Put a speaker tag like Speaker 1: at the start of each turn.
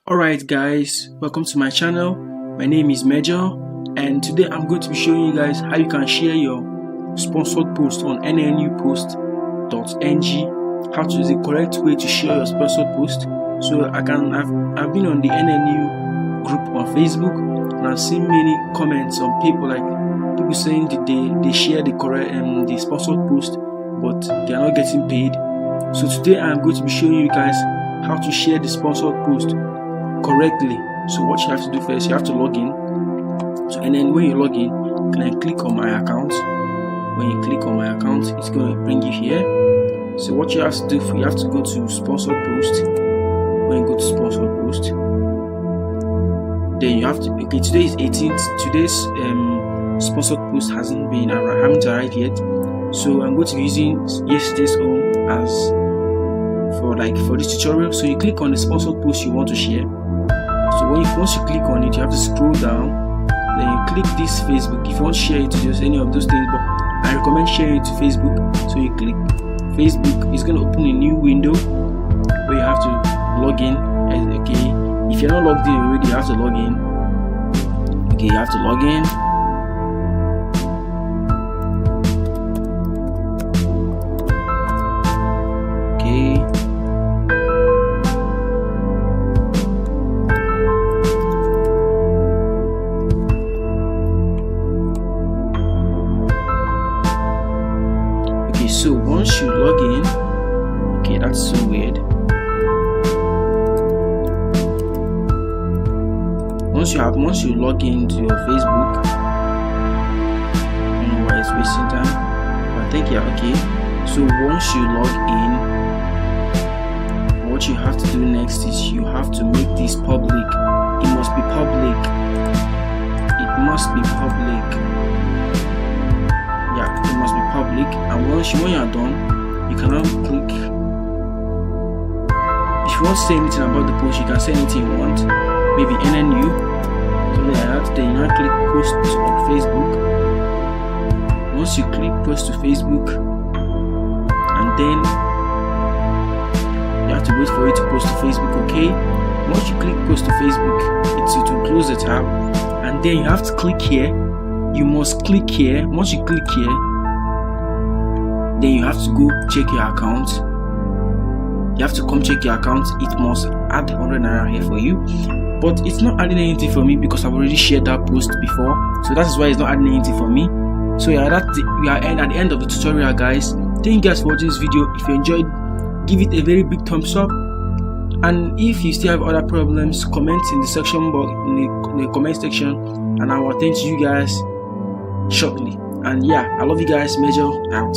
Speaker 1: Alright guys, welcome to my channel. My name is Major, and today I'm going to be showing you guys how you can share your sponsored post on NNUpost.ng, how to use the correct way to share your sponsored post. So I've been on the NNU group on Facebook, and I've seen many comments on people saying that they share the correct the sponsored post, but they are not getting paid. So today I'm going to be showing you guys how to share the sponsored post correctly. So what you have to do first, you have to log in. So, and then when you log in, you can click on my account. When you click on my account, it's going to bring you here. So what you have to do, you have to go to sponsored post. When you go to sponsored post, then you have to, okay, today is 18th. Today's sponsored post haven't arrived yet. So I'm going to be using yesterday's own as for this tutorial. So you click on the sponsored post you want to share. So once you click on it, you have to scroll down. Then you click this Facebook. If you want to share it to just any of those things, but I recommend sharing it to Facebook. So you click Facebook. It's going to open a new window where you have to log in. Okay, if you're not logged in already, you have to log in. Okay, you have to log in. So once you log in, okay, that's so weird. Once you log into your Facebook, I don't know why it's wasting time, but I think yeah, okay. So once you log in, what you have to do next is you have to make this public. It must be public. It must be public. Yeah, it must be public. And when you are done, you can now click. If you want to say anything about the post, you can say anything you want. Maybe NNU, something like that. Then you now click post on Facebook. Once you click post to Facebook, and then you have to wait for it to post to Facebook. Okay. Once you click post to Facebook, it will close the tab, and then you have to click here. You must click here. Once you click here, then you have to go check your account. You have to come check your account. It must add 100 naira here for you, but it's not adding anything for me because I've already shared that post before. So that is why it's not adding anything for me. So yeah, we are at the end of the tutorial, guys. Thank you guys for watching this video. If you enjoyed, give it a very big thumbs up. And if you still have other problems, comment in the section box, in the comment section, and I will attend to you guys shortly. And yeah, I love you guys. Major out.